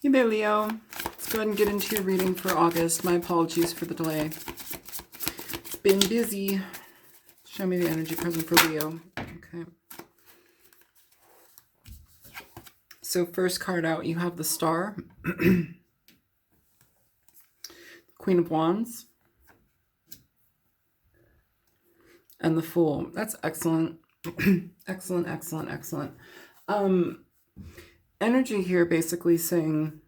Hey there, Leo. Let's go ahead and get into your reading for August. My apologies for the delay. It's been busy. Show me the energy present for Leo. Okay. So first card out, you have the Star, Queen of Wands, and the Fool. That's excellent. Excellent, excellent, excellent. Energy here basically saying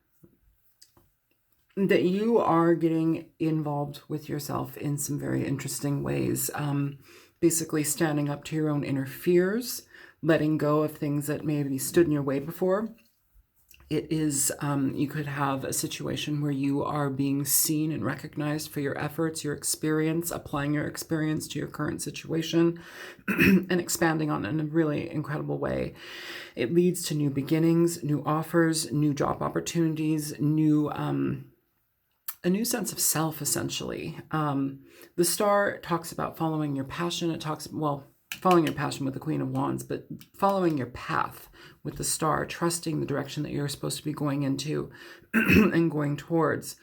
that you are getting involved with yourself in some very interesting ways. Basically standing up to your own inner fears, letting go of things that maybe stood in your way before. It is, you could have a situation where you are being seen and recognized for your efforts, your experience, applying your experience to your current situation and expanding on it in a really incredible way. It leads to new beginnings, new offers, new job opportunities, a new sense of self, essentially. The Star talks about following your passion. It talks, well, following your passion with the Queen of Wands, but following your path with the Star, trusting the direction that you're supposed to be going into and going towards,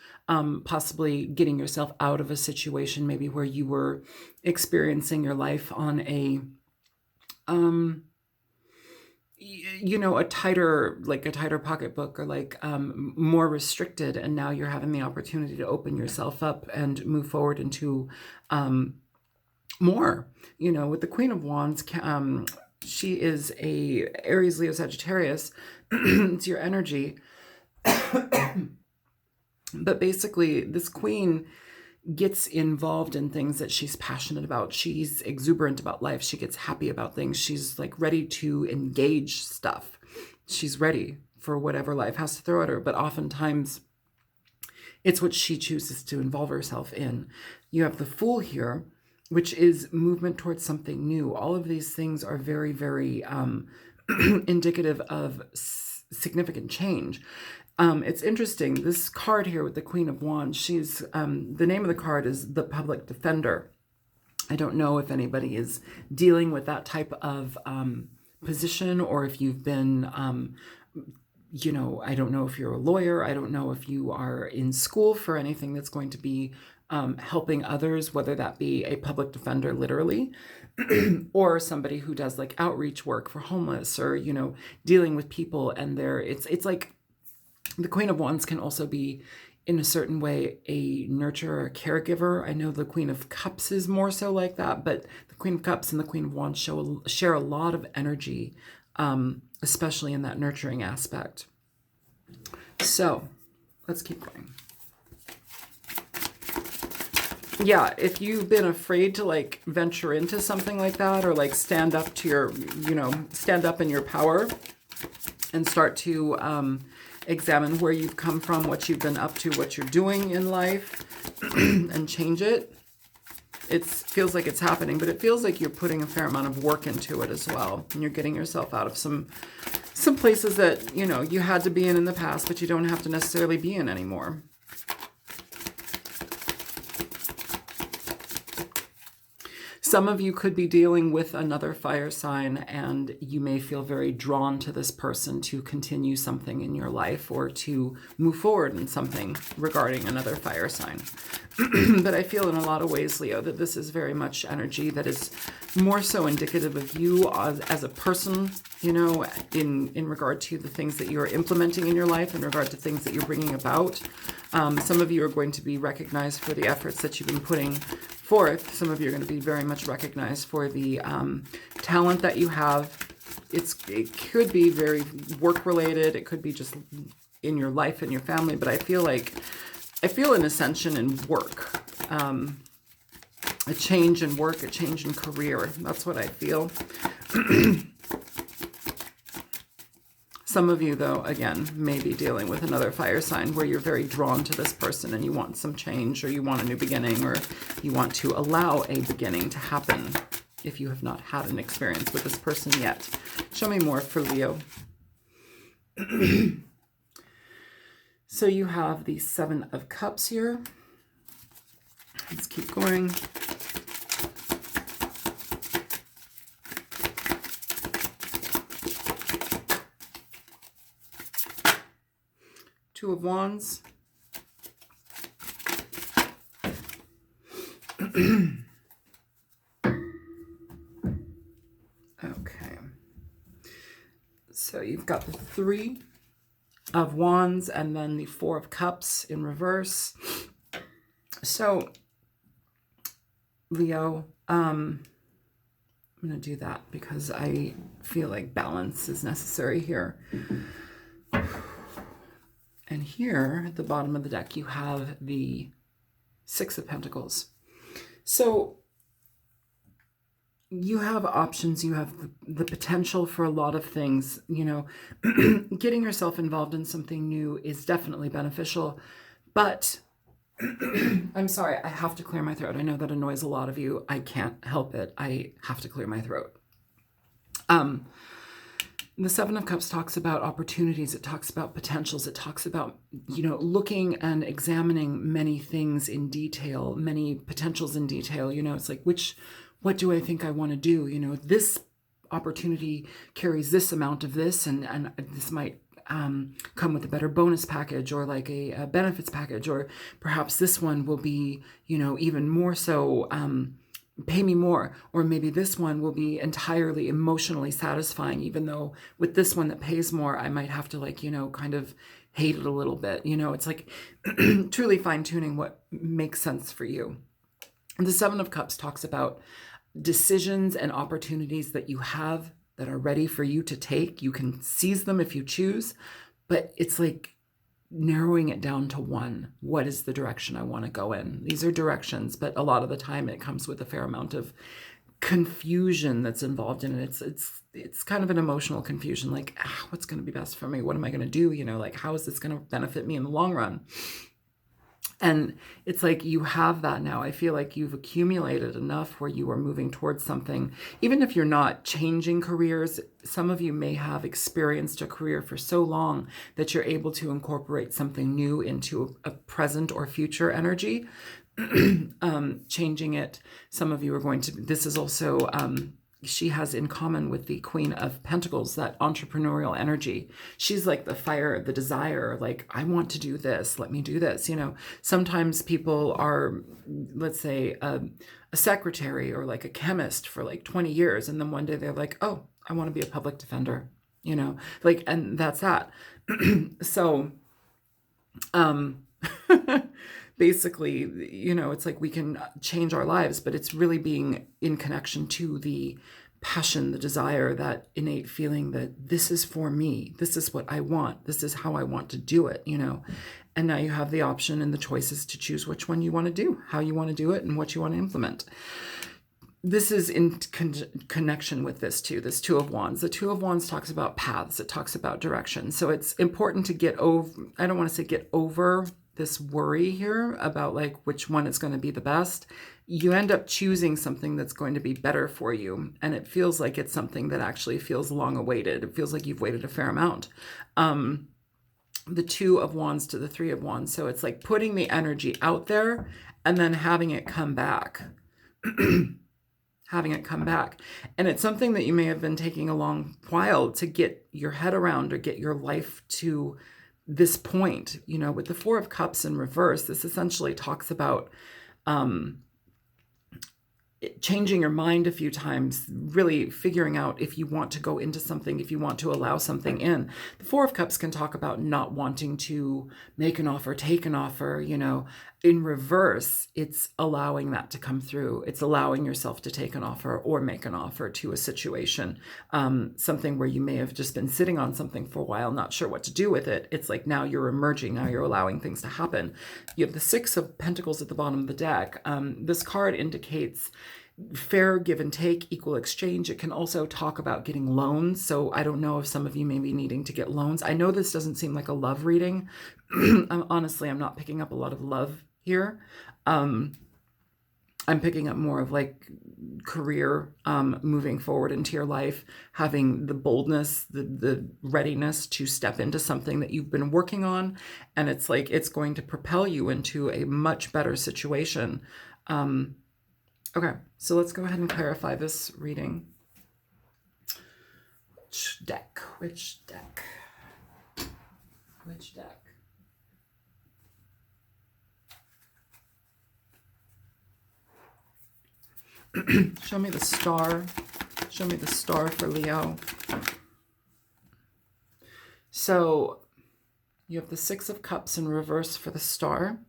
possibly getting yourself out of a situation maybe where you were experiencing your life on a, a tighter pocketbook, or like more restricted, and now you're having the opportunity to open yourself up and move forward into more. With the Queen of Wands, she is a Aries, Leo, Sagittarius. It's your energy. But basically, this queen gets involved in things that she's passionate about. She's exuberant about life. She gets happy about things. She's like ready to engage stuff. She's ready for whatever life has to throw at her. But oftentimes it's what she chooses to involve herself in. You have the Fool here, which is movement towards something new. All of these things are very, very indicative of significant change. It's interesting, this card here with the Queen of Wands, she's, the name of the card is the Public Defender. I don't know if anybody is dealing with that type of position, or if you've been, I don't know if you're a lawyer. I don't know if you are in school for anything that's going to be helping others, whether that be a public defender, literally, or somebody who does like outreach work for homeless, or, dealing with people. And it's like the Queen of Wands can also be, in a certain way, a nurturer, a caregiver. I know the Queen of Cups is more so like that, but the Queen of Cups and the Queen of Wands share a lot of energy, especially in that nurturing aspect. So let's keep going. Yeah, if you've been afraid to like venture into something like that, or like stand up to your, stand up in your power and start to examine where you've come from, what you've been up to, what you're doing in life, and change it. It feels like it's happening, but it feels like you're putting a fair amount of work into it as well. And you're getting yourself out of some places that, you had to be in the past, but you don't have to necessarily be in anymore. Some of you could be dealing with another fire sign, and you may feel very drawn to this person to continue something in your life, or to move forward in something regarding another fire sign. But I feel in a lot of ways, Leo, that this is very much energy that is more so indicative of you as a person, in regard to the things that you're implementing in your life, in regard to things that you're bringing about. Some of you are going to be recognized for the efforts that you've been putting forth. Some of you are going to be very much recognized for the talent that you have. It could be very work related. It could be just in your life and your family. But I feel an ascension in work, a change in work, a change in career. That's what I feel. Some of you, though, again, may be dealing with another fire sign where you're very drawn to this person and you want some change, or you want a new beginning, or you want to allow a beginning to happen if you have not had an experience with this person yet. Show me more for Leo. So you have the Seven of Cups here. Let's keep going. Two of Wands. Okay. So you've got the Three of Wands and then the Four of Cups in reverse. So, Leo, I'm going to do that because I feel like balance is necessary here. And here at the bottom of the deck, you have the Six of Pentacles. So you have options. You have the potential for a lot of things. You know, getting yourself involved in something new is definitely beneficial. But I'm sorry, I have to clear my throat. I know that annoys a lot of you. I can't help it. I have to clear my throat. The Seven of Cups talks about opportunities. It talks about potentials. It talks about, you know, looking and examining many things in detail, many potentials in detail. You know, it's like, what do I think I want to do? You know, this opportunity carries this amount of this, and this might come with a better bonus package or like a benefits package, or perhaps this one will be, you know, even more so, pay me more, or maybe this one will be entirely emotionally satisfying, even though with this one that pays more, I might have to, like, you know, kind of hate it a little bit. You know, it's like truly fine-tuning what makes sense for you. The Seven of Cups talks about decisions and opportunities that you have that are ready for you to take. You can seize them if you choose, but it's like narrowing it down to one. What is the direction I want to go in? These are directions, but a lot of the time it comes with a fair amount of confusion that's involved in it. It's kind of an emotional confusion, like, what's going to be best for me? What am I going to do? You know, like, how is this going to benefit me in the long run? And it's like you have that now. I feel like you've accumulated enough where you are moving towards something. Even if you're not changing careers, some of you may have experienced a career for so long that you're able to incorporate something new into a present or future energy. Changing it. Some of you are going to, this is also, she has in common with the Queen of Pentacles, that entrepreneurial energy. She's like the fire, the desire, like, I want to do this, let me do this. You know, sometimes people are, let's say, a secretary or like a chemist for like 20 years. And then one day they're like, oh, I want to be a public defender, you know, like, and that's that. So, basically, you know, it's like we can change our lives, but it's really being in connection to the passion, the desire, that innate feeling that this is for me. This is what I want. This is how I want to do it, you know. And now you have the option and the choices to choose which one you want to do, how you want to do it, and what you want to implement. This is in connection with this too, this Two of Wands. The Two of Wands talks about paths. It talks about direction. So it's important to get over, I don't want to say get over this worry here about like which one is going to be the best. You end up choosing something that's going to be better for you. And it feels like it's something that actually feels long awaited. It feels like you've waited a fair amount. The Two of Wands to the Three of Wands. So it's like putting the energy out there and then having it come back. Having it come back. And it's something that you may have been taking a long while to get your head around or get your life to this point. You know, with the Four of Cups in reverse, this essentially talks about changing your mind a few times, really figuring out if you want to go into something, if you want to allow something in. The Four of Cups can talk about not wanting to make an offer, take an offer, you know. In reverse, it's allowing that to come through. It's allowing yourself to take an offer or make an offer to a situation, something where you may have just been sitting on something for a while, not sure what to do with it. It's like now you're emerging, now you're allowing things to happen. You have the Six of Pentacles at the bottom of the deck. This card indicates fair give and take, equal exchange. It can also talk about getting loans. So I don't know if some of you may be needing to get loans. I know this doesn't seem like a love reading. Honestly, I'm not picking up a lot of love here. I'm picking up more of like career, moving forward into your life, having the boldness, the readiness to step into something that you've been working on. And it's like, it's going to propel you into a much better situation. Okay, so let's go ahead and clarify this reading. Which deck? Which deck? Which deck? Show me the star. Show me the star for Leo. So you have the Six of Cups in reverse for the star.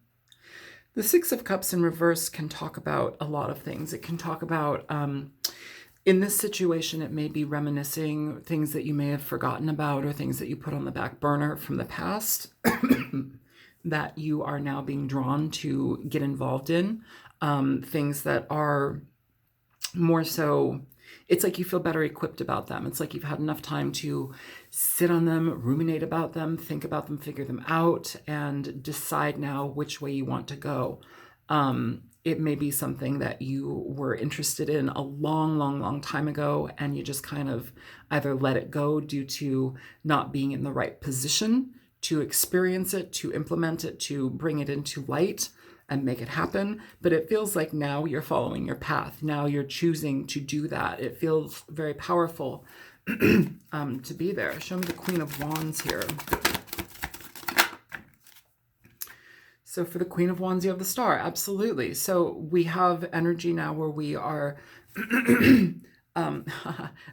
The Six of Cups in reverse can talk about a lot of things. It can talk about, in this situation, it may be reminiscing things that you may have forgotten about or things that you put on the back burner from the past that you are now being drawn to get involved in. Things that are more so, it's like you feel better equipped about them. It's like you've had enough time to sit on them, ruminate about them, think about them, figure them out, and decide now which way you want to go. It may be something that you were interested in a long, long, long time ago, and you just kind of either let it go due to not being in the right position to experience it, to implement it, to bring it into light and make it happen. But it feels like now you're following your path. Now you're choosing to do that. It feels very powerful to be there. Show me the Queen of Wands here. So for the Queen of Wands, you have the star. Absolutely. So we have energy now where we are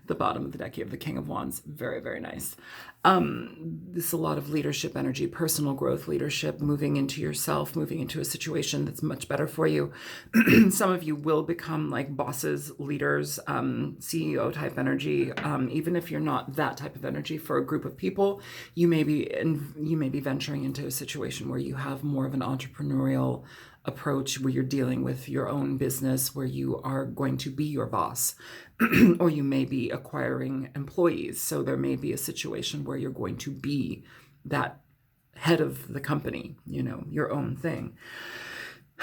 the bottom of the deck, you have the King of Wands. Very, very nice. This is a lot of leadership energy, personal growth, leadership, moving into yourself, moving into a situation that's much better for you. Some of you will become like bosses, leaders, CEO type energy. Even if you're not that type of energy for a group of people, you may be venturing into a situation where you have more of an entrepreneurial approach, where you're dealing with your own business, where you are going to be your boss, or you may be acquiring employees. So there may be a situation where you're going to be that head of the company, you know, your own thing.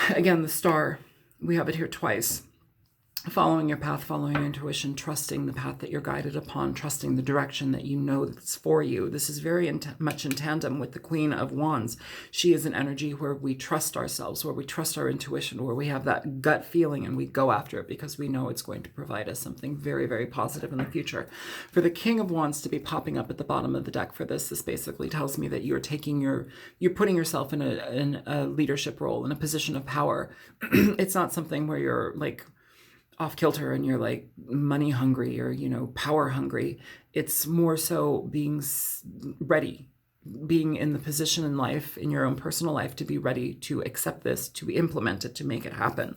Again, the star, we have it here twice. Following your path, following your intuition, trusting the path that you're guided upon, trusting the direction that you know that's for you. This is very much in tandem with the Queen of Wands. She is an energy where we trust ourselves, where we trust our intuition, where we have that gut feeling and we go after it because we know it's going to provide us something very, very positive in the future. For the King of Wands to be popping up at the bottom of the deck for this basically tells me that you're putting yourself in a leadership role, in a position of power. It's not something where you're like off kilter and you're like money hungry or, you know, power hungry. It's more so being ready, being in the position in life, in your own personal life, to be ready to accept this, to implement it, to make it happen.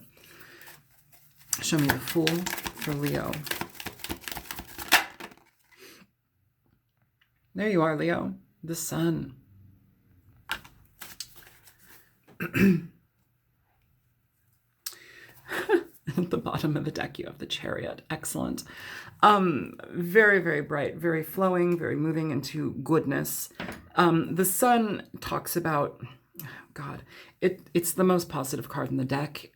Show me the Fool for Leo. There you are, Leo, the Sun. At the bottom of the deck, you have the Chariot. Excellent. Very, very bright, very flowing, very moving into goodness. The Sun talks about, God, it's the most positive card in the deck.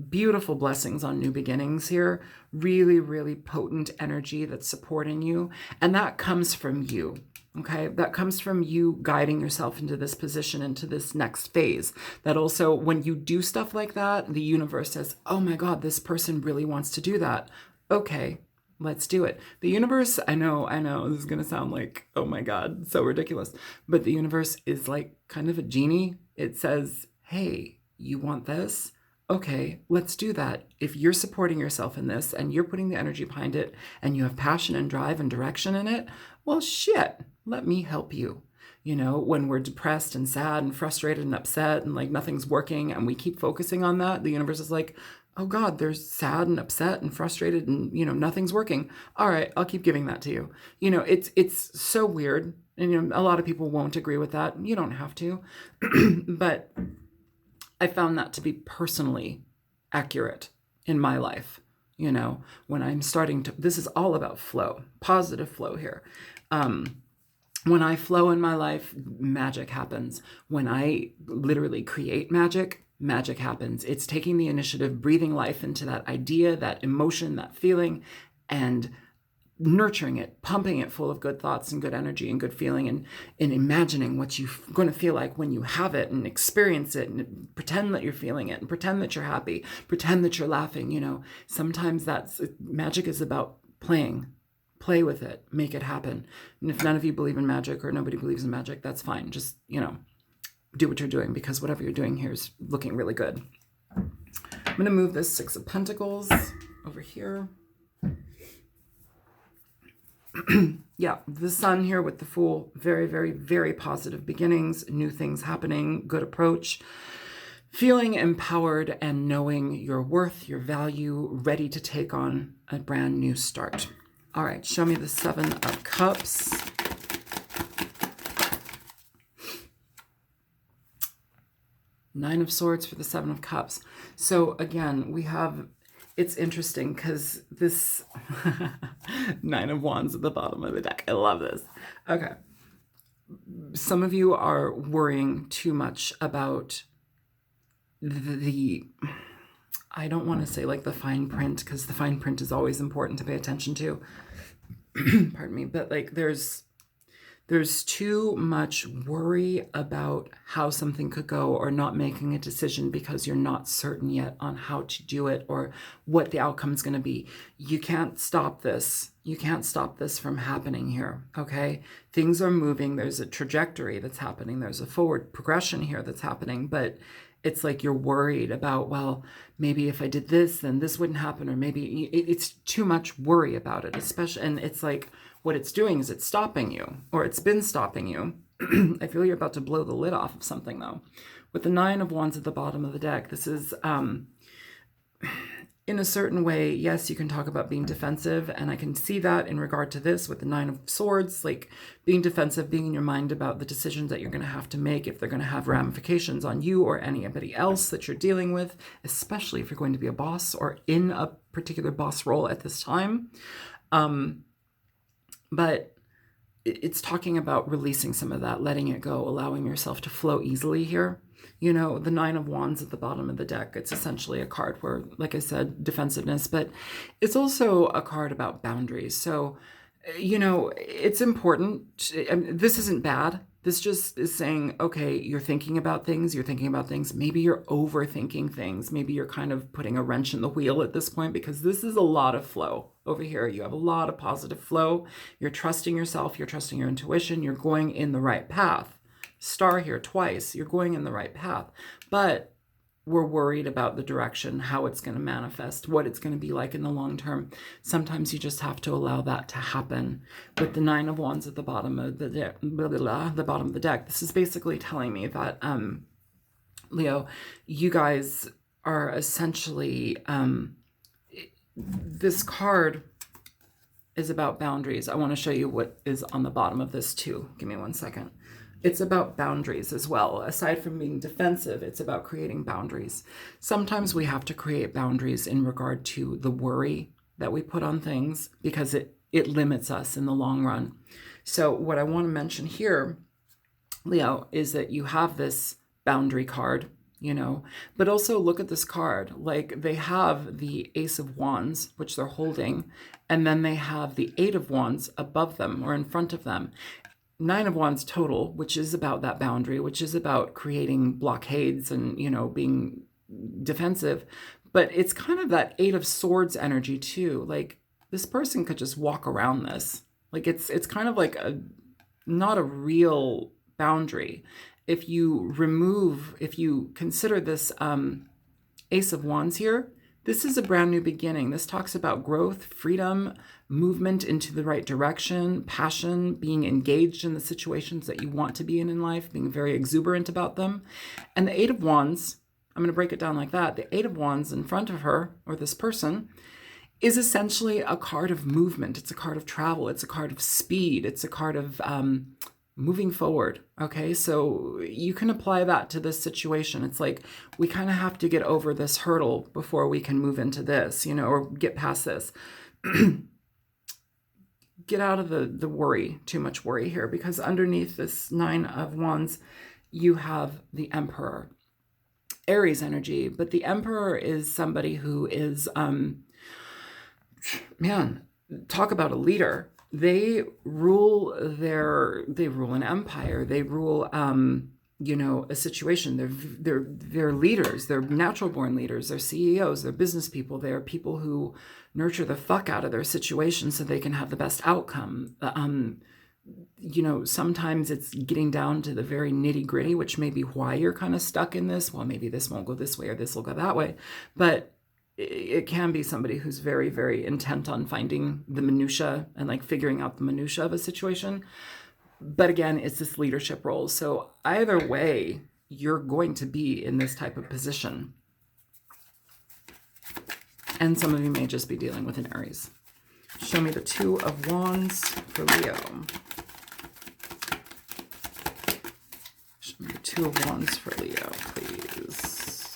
Beautiful blessings on new beginnings here. Really, really potent energy that's supporting you. And that comes from you. Okay, that comes from you guiding yourself into this position, into this next phase. That also, when you do stuff like that, the universe says, oh my God, this person really wants to do that. Okay, let's do it. The universe, I know, this is going to sound like, oh my God, so ridiculous. But the universe is like kind of a genie. It says, hey, you want this? Okay, let's do that. If you're supporting yourself in this and you're putting the energy behind it and you have passion and drive and direction in it, well, shit, let me help you. You know, when we're depressed and sad and frustrated and upset and like nothing's working and we keep focusing on that, the universe is like, oh God, they're sad and upset and frustrated and, you know, nothing's working. All right, I'll keep giving that to you. You know, it's so weird. And, you know, a lot of people won't agree with that. You don't have to. But I found that to be personally accurate in my life. You know, when I'm starting to, this is all about flow, positive flow here. When I flow in my life, magic happens. When I literally create magic, magic happens. It's taking the initiative, breathing life into that idea, that emotion, that feeling, and nurturing it, pumping it full of good thoughts and good energy and good feeling, and imagining what you're going to feel like when you have it and experience it and pretend that you're feeling it and pretend that you're happy, pretend that you're laughing. You know, sometimes magic is about playing. Play with it, make it happen. And if none of you believe in magic or nobody believes in magic, that's fine. Just, you know, do what you're doing, because whatever you're doing here is looking really good. I'm going to move this Six of Pentacles. over here. Yeah, the Sun here with the Fool, very, very, very positive beginnings, new things happening, good approach, feeling empowered and knowing your worth, your value, ready to take on a brand new start. All right, show me the Seven of Cups. Nine of Swords for the Seven of Cups. So again, we have, it's interesting because this Nine of Wands at the bottom of the deck. I love this. Okay. Some of you are worrying too much about the I don't want to say like the fine print, because the fine print is always important to pay attention to. Pardon me. But like there's too much worry about how something could go, or not making a decision because you're not certain yet on how to do it or what the outcome is going to be. You can't stop this. You can't stop this from happening here, okay? Things are moving. There's a trajectory that's happening. There's a forward progression here that's happening, but it's like you're worried about, well, maybe if I did this, then this wouldn't happen, or maybe it's too much worry about it, especially, and it's like, what it's doing is it's stopping you, or it's been stopping you. I feel you're about to blow the lid off of something, though. With the Nine of Wands at the bottom of the deck, this is, in a certain way, yes, you can talk about being defensive, and I can see that in regard to this with the Nine of Swords, like being defensive, being in your mind about the decisions that you're going to have to make, if they're going to have ramifications on you or anybody else that you're dealing with, especially if you're going to be a boss or in a particular boss role at this time. But it's talking about releasing some of that, letting it go, allowing yourself to flow easily here. You know, the Nine of Wands at the bottom of the deck, it's essentially a card where, like I said, defensiveness, but it's also a card about boundaries. So, you know, it's important. I mean, this isn't bad. This just is saying, okay, you're thinking about things. Maybe you're overthinking things. Maybe you're kind of putting a wrench in the wheel at this point, because this is a lot of flow over here. You have a lot of positive flow. You're trusting yourself. You're trusting your intuition. You're going in the right path. Star here twice. You're going in the right path. But we're worried about the direction, how it's going to manifest, what it's going to be like in the long term. Sometimes you just have to allow that to happen. With the Nine of Wands at the bottom of the deck, this is basically telling me that, Leo, you guys are essentially, this card is about boundaries. I want to show you what is on the bottom of this too. Give me 1 second. It's about boundaries as well. Aside from being defensive, it's about creating boundaries. Sometimes we have to create boundaries in regard to the worry that we put on things, because it limits us in the long run. So what I want to mention here, Leo, is that you have this boundary card, you know, but also look at this card. Like, they have the Ace of Wands, which they're holding, and then they have the Eight of Wands above them or in front of them. Nine of Wands total, which is about that boundary, which is about creating blockades and, you know, being defensive. But it's kind of that Eight of Swords energy too. Like, this person could just walk around this. Like, it's kind of like not a real boundary. If you consider this Ace of Wands here, this is a brand new beginning. This talks about growth, freedom, movement into the right direction, passion, being engaged in the situations that you want to be in life, being very exuberant about them. And the Eight of Wands, I'm going to break it down like that. The Eight of Wands in front of her, or this person, is essentially a card of movement. It's a card of travel. It's a card of speed. It's a card of moving forward. Okay, so you can apply that to this situation. It's like, we kind of have to get over this hurdle before we can move into this, you know, or get past this. Get out of the worry, too much worry here, because underneath this Nine of Wands, you have the Emperor, Aries energy. But the Emperor is somebody who is, man, talk about a leader. They rule an empire. They rule, you know, a situation. They're leaders. They're natural born leaders. They're CEOs. They're business people. They're people who nurture the fuck out of their situation so they can have the best outcome. You know, sometimes it's getting down to the very nitty gritty, which may be why you're kind of stuck in this. Well, maybe this won't go this way or this will go that way. But it can be somebody who's very, very intent on finding the minutia and like figuring out the minutia of a situation. But again, it's this leadership role. So either way, you're going to be in this type of position. And some of you may just be dealing with an Aries. Show me the Two of Wands for Leo. Show me the Two of Wands for Leo, please.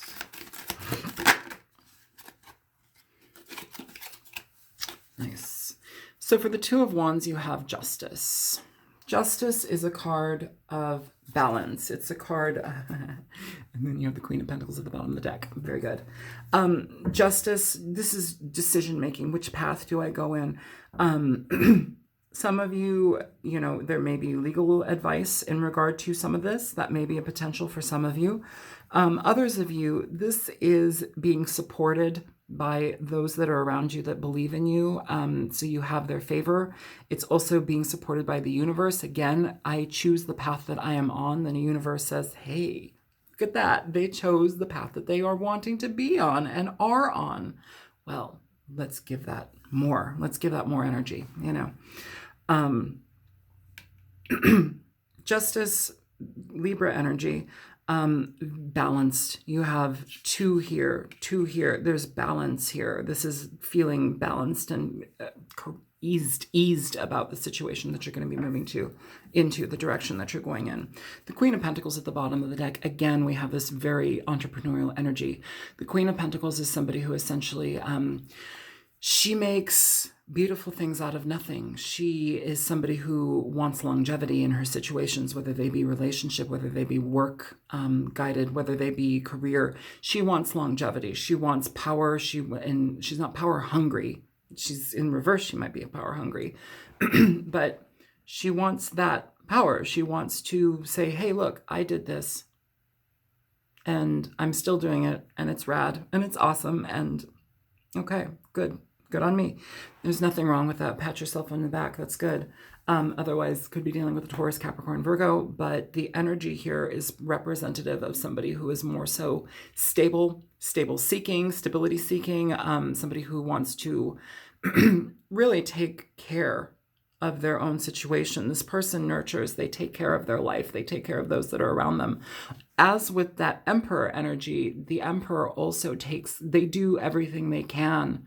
Nice. So for the Two of Wands, you have Justice. Justice is a card of balance. It's a card, and then you have the Queen of Pentacles at the bottom of the deck. Very good. Justice, this is decision-making. Which path do I go in? Some of you, there may be legal advice in regard to some of this. That may be a potential for some of you. Others of you, this is being supported by those that are around you that believe in you. So you have their favor. It's also being supported by the universe. Again, I choose the path that I am on. Then the universe says, hey, look at that. They chose the path that they are wanting to be on and are on. Well, let's give that more. Let's give that more energy, Justice, Libra energy. Balanced. You have two here. There's balance here. This is feeling balanced and eased about the situation that you're going to be moving into the direction that you're going in. The Queen of Pentacles at the bottom of the deck. Again, we have this very entrepreneurial energy. The Queen of Pentacles is somebody who essentially, she makes beautiful things out of nothing. She is somebody who wants longevity in her situations, whether they be relationship, whether they be work guided, whether they be career. She wants longevity. She wants power. And she's not power hungry. She's in reverse. She might be power hungry, but she wants that power. She wants to say, hey, look, I did this and I'm still doing it and it's rad and it's awesome. And okay, good on me. There's nothing wrong with that. Pat yourself on the back. That's good. Otherwise, could be dealing with a Taurus, Capricorn, Virgo. But the energy here is representative of somebody who is more so stability seeking, somebody who wants to really take care of their own situation. This person nurtures, they take care of their life, they take care of those that are around them. As with that Emperor energy, the Emperor also they do everything they can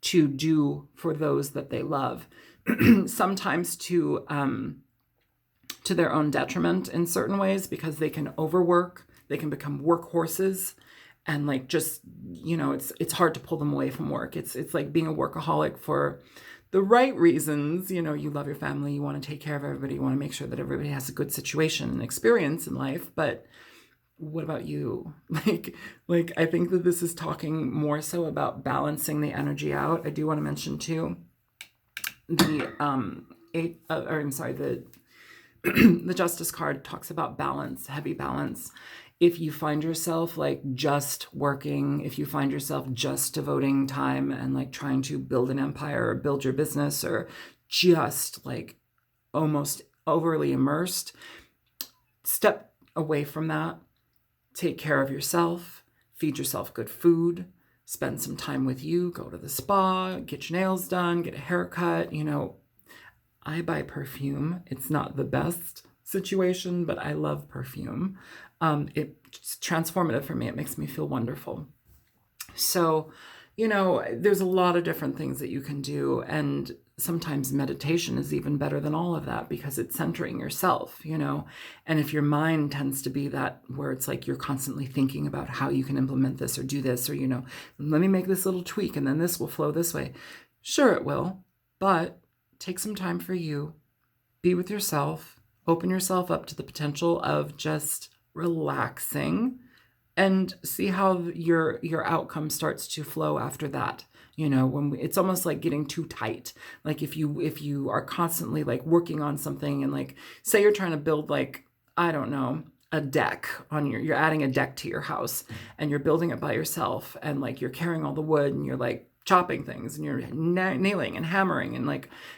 to do for those that they love, sometimes to their own detriment in certain ways, because they can overwork, they can become workhorses, and like just, it's hard to pull them away from work. It's like being a workaholic for the right reasons. You love your family, you want to take care of everybody, you want to make sure that everybody has a good situation and experience in life, but what about you? Like I think that this is talking more so about balancing the energy out. I do want to mention too, the the Justice card talks about balance, heavy balance. If you find yourself like just working, if you find yourself just devoting time and like trying to build an empire or build your business, or just like almost overly immersed, step away from that. Take care of yourself, feed yourself good food, spend some time with you, go to the spa, get your nails done, get a haircut. I buy perfume. It's not the best situation, but I love perfume. It's transformative for me. It makes me feel wonderful. So, there's a lot of different things that you can do. And sometimes meditation is even better than all of that, because it's centering yourself, and if your mind tends to be that where it's like you're constantly thinking about how you can implement this or do this, or, let me make this little tweak and then this will flow this way. Sure, it will, but take some time for you, be with yourself, open yourself up to the potential of just relaxing, and see how your outcome starts to flow after that. It's almost like getting too tight. Like if you are constantly like working on something, and like say you're trying to build like, I don't know, a deck you're adding a deck to your house, and you're building it by yourself, and like you're carrying all the wood and you're like chopping things and you're nailing and hammering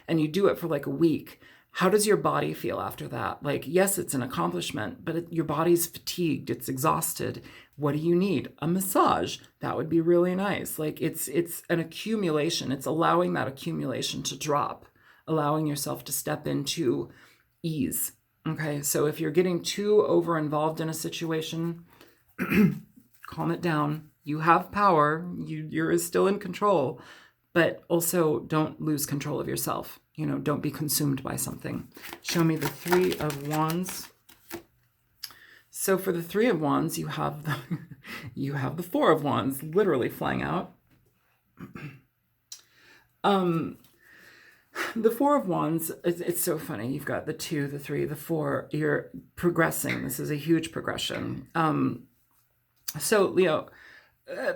and you do it for like a week. How does your body feel after that? Like, yes, it's an accomplishment, but your body's fatigued, it's exhausted. What do you need? A massage. That would be really nice. Like, it's an accumulation. It's allowing that accumulation to drop, allowing yourself to step into ease. Okay, so if you're getting too over involved in a situation, calm it down. You have power. You're still in control, but also don't lose control of yourself. Don't be consumed by something. Show me the Three of Wands. So for the Three of Wands, you have the Four of Wands literally flying out. The Four of Wands, it's so funny. You've got the 2, the 3, the 4. You're progressing. This is a huge progression. So Leo,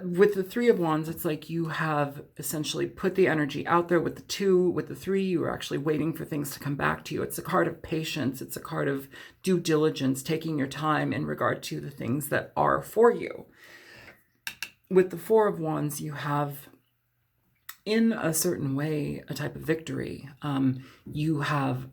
with the Three of Wands, it's like you have essentially put the energy out there. With the 2, with the 3, you are actually waiting for things to come back to you. It's a card of patience. It's a card of due diligence, taking your time in regard to the things that are for you. With the Four of Wands, you have, in a certain way, a type of victory. You have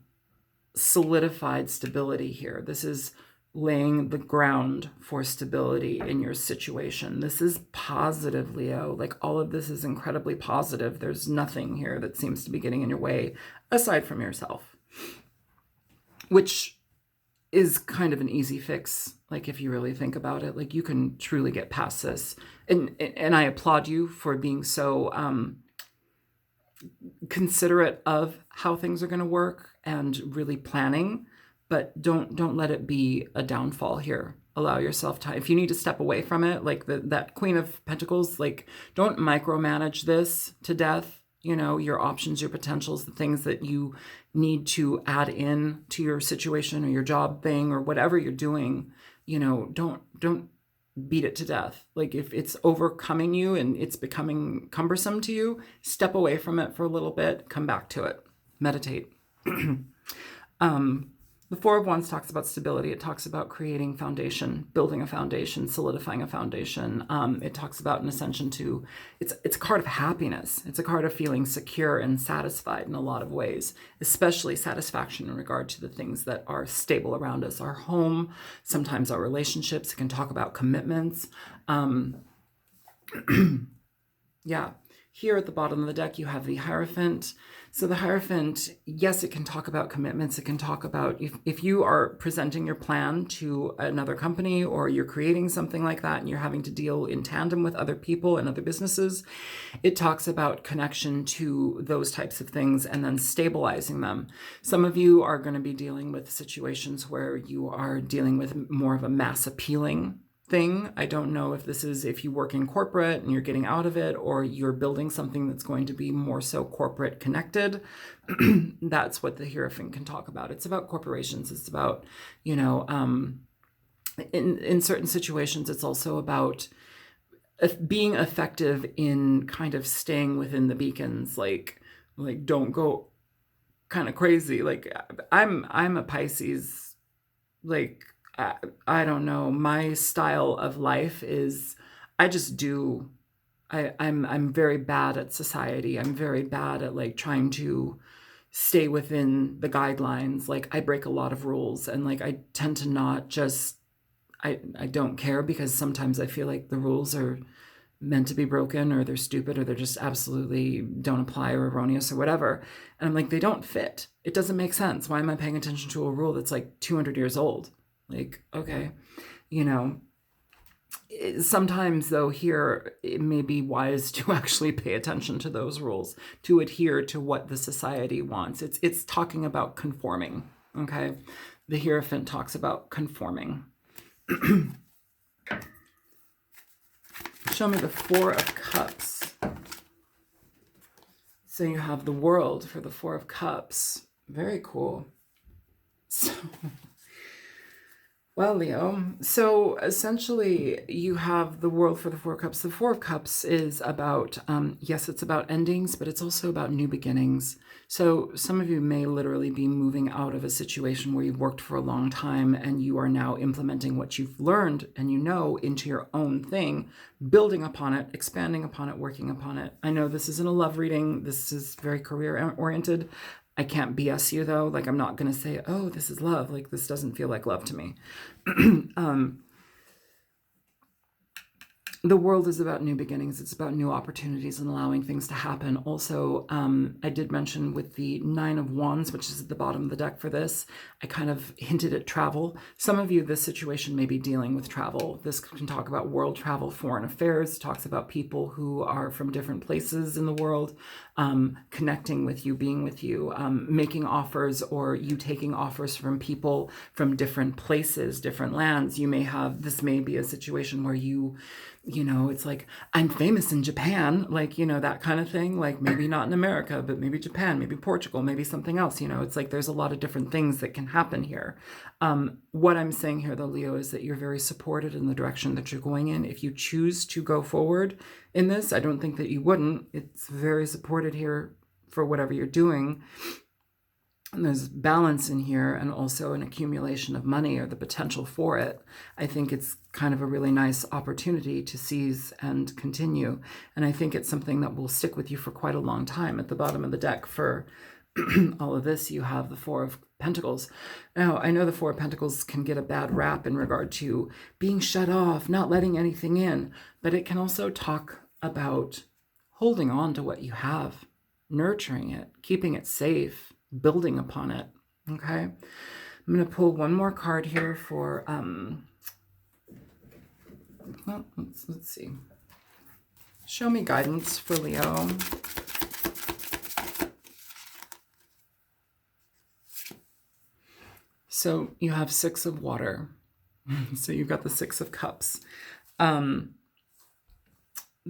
solidified stability here. This is laying the ground for stability in your situation. This is positive, Leo. Like, all of this is incredibly positive. There's nothing here that seems to be getting in your way aside from yourself, which is kind of an easy fix. Like, if you really think about it, like, you can truly get past this. And I applaud you for being so considerate of how things are going to work and really planning. But don't let it be a downfall here. Allow yourself time. If you need to step away from it, like that Queen of Pentacles, like, don't micromanage this to death. Your options, your potentials, the things that you need to add in to your situation or your job thing or whatever you're doing. Don't beat it to death. Like, if it's overcoming you and it's becoming cumbersome to you, step away from it for a little bit, come back to it, meditate. The Four of Wands talks about stability. It talks about creating foundation, building a foundation, solidifying a foundation. It talks about an ascension to, it's a card of happiness. It's a card of feeling secure and satisfied in a lot of ways, especially satisfaction in regard to the things that are stable around us, our home, sometimes our relationships. It can talk about commitments. Yeah. Here at the bottom of the deck, you have the Hierophant. So the Hierophant, yes, it can talk about commitments. It can talk about if you are presenting your plan to another company or you're creating something like that and you're having to deal in tandem with other people and other businesses, it talks about connection to those types of things and then stabilizing them. Some of you are going to be dealing with situations where you are dealing with more of a mass appealing thing. I don't know if this is if you work in corporate and you're getting out of it, or you're building something that's going to be more so corporate connected. That's what the Hierophant can talk about. It's about corporations. It's about, in certain situations, it's also about being effective in kind of staying within the beacons. Like don't go kind of crazy. Like, I'm a Pisces. Like, I don't know. My style of life is I just do. I'm very bad at society. I'm very bad at like trying to stay within the guidelines. Like, I break a lot of rules, and like I tend to not just I don't care, because sometimes I feel like the rules are meant to be broken, or they're stupid, or they're just absolutely don't apply or erroneous or whatever. And I'm like, they don't fit. It doesn't make sense. Why am I paying attention to a rule that's like 200 years old? Like, okay, sometimes though here it may be wise to actually pay attention to those rules, to adhere to what the society wants. It's talking about conforming, okay? The Hierophant talks about conforming. Show me the Four of Cups. So you have the World for the Four of Cups. Very cool. So... Well, Leo, so essentially you have the World for the Four of Cups. The Four of Cups is about, yes, it's about endings, but it's also about new beginnings. So some of you may literally be moving out of a situation where you've worked for a long time and you are now implementing what you've learned and into your own thing, building upon it, expanding upon it, working upon it. I know this isn't a love reading. This is very career oriented. I can't BS you though. Like, I'm not going to say, oh, this is love. Like, this doesn't feel like love to me. The world is about new beginnings. It's about new opportunities and allowing things to happen. Also, I did mention with the Nine of Wands, which is at the bottom of the deck for this, I kind of hinted at travel. Some of you, this situation may be dealing with travel. This can talk about world travel, foreign affairs, talks about people who are from different places in the world, connecting with you, being with you, making offers, or you taking offers from people from different places, different lands. You may have, this may be a situation where you know, it's like, I'm famous in Japan, like, you know, that kind of thing. Like, maybe not in America, but maybe Japan, maybe Portugal, maybe something else. You know, it's like there's a lot of different things that can happen here. What I'm saying here, though, Leo, is that you're very supported in the direction that you're going in. If you choose to go forward in this, I don't think that you wouldn't. It's very supported here for whatever you're doing. And there's balance in here, and also an accumulation of money or the potential for it. I think it's kind of a really nice opportunity to seize and continue. And I think it's something that will stick with you for quite a long time. At the bottom of the deck for all of this, you have the Four of Pentacles. Now, I know the Four of Pentacles can get a bad rap in regard to being shut off, not letting anything in, but it can also talk about holding on to what you have, nurturing it, keeping it safe, building upon it. Okay, I'm going to pull one more card here for well, let's see, show me guidance for Leo. So you have Six of Water. So you've got the Six of Cups. The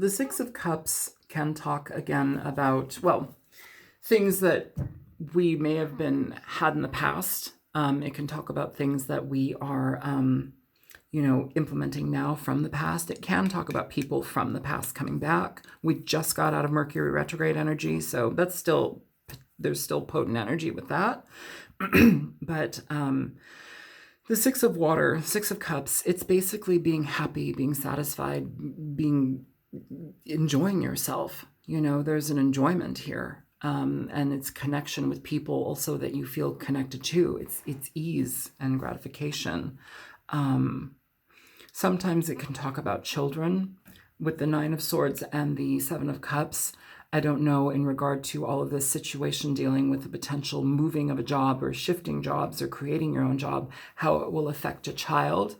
Six of Cups can talk again about, well, things that we may have had in the past. It can talk about things that we are, you know, implementing now from the past. It can talk about people from the past coming back. We just got out of Mercury retrograde energy, so that's still, there's still potent energy with that. But the Six of Water, Six of Cups, it's basically being happy, being satisfied, enjoying yourself. You know, there's an enjoyment here. And it's connection with people also that you feel connected to. It's ease and gratification. Sometimes it can talk about children with the Nine of Swords and the Seven of Cups. I don't know in regard to all of this situation dealing with the potential moving of a job or shifting jobs or creating your own job, how it will affect a child.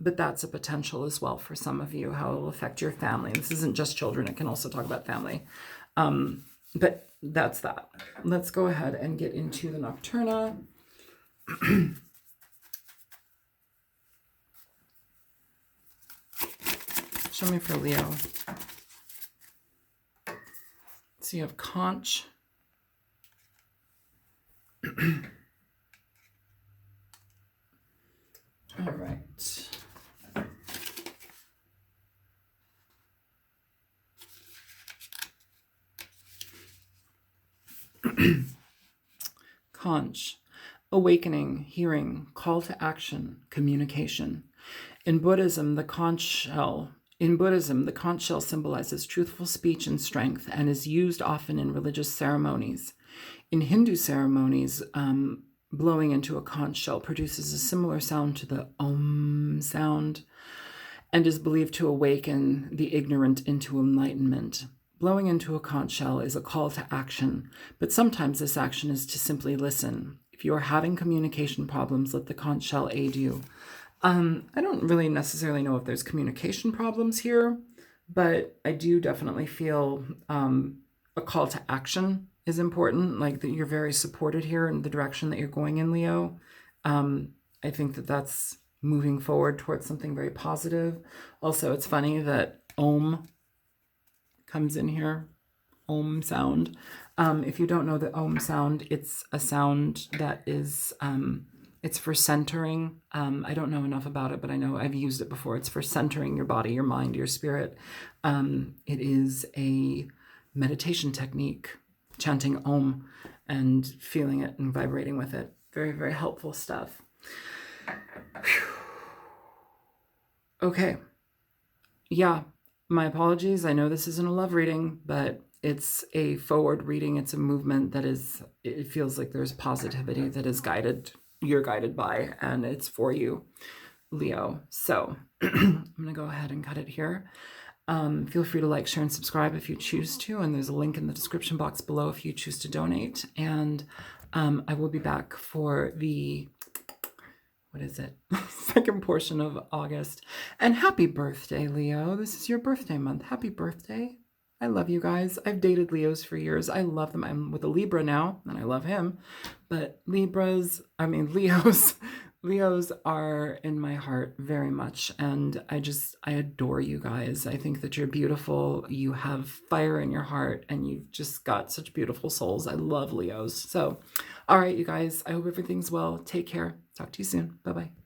But that's a potential as well for some of you, how it will affect your family. This isn't just children. It can also talk about family. But that's that. Let's go ahead and get into the Nocturna. Show me for Leo. So you have Conch. All right. Conch, awakening, hearing, call to action, communication. In Buddhism, the conch shell symbolizes truthful speech and strength and is used often in religious ceremonies. In Hindu ceremonies, blowing into a conch shell produces a similar sound to the Om sound and is believed to awaken the ignorant into enlightenment. Blowing into a conch shell is a call to action, but sometimes this action is to simply listen. If you are having communication problems, let the conch shell aid you. I don't really necessarily know if there's communication problems here, but I do definitely feel a call to action is important, like that you're very supported here in the direction that you're going in, Leo. I think that that's moving forward towards something very positive. Also, it's funny that Om comes in here, Om sound. If you don't know the Om sound, it's a sound that is, it's for centering. I don't know enough about it, but I know I've used it before. It's for centering your body, your mind, your spirit. It is a meditation technique, chanting Om and feeling it and vibrating with it. Very, very helpful stuff. Whew. Okay. Yeah. My apologies. I know this isn't a love reading, but it's a forward reading. It's a movement that is, it feels like there's positivity that is guided, you're guided by, and it's for you, Leo. So I'm going to go ahead and cut it here. Feel free to like, share, and subscribe if you choose to. And there's a link in the description box below if you choose to donate. And I will be back for the, what is it? Second portion of August. And happy birthday, Leo. This is your birthday month. Happy birthday. I love you guys. I've dated Leos for years. I love them. I'm with a Libra now, and I love him. But Leos are in my heart very much. And I adore you guys. I think that you're beautiful. You have fire in your heart, and you've just got such beautiful souls. I love Leos. So, all right, you guys, I hope everything's well. Take care. Talk to you soon. Bye-bye.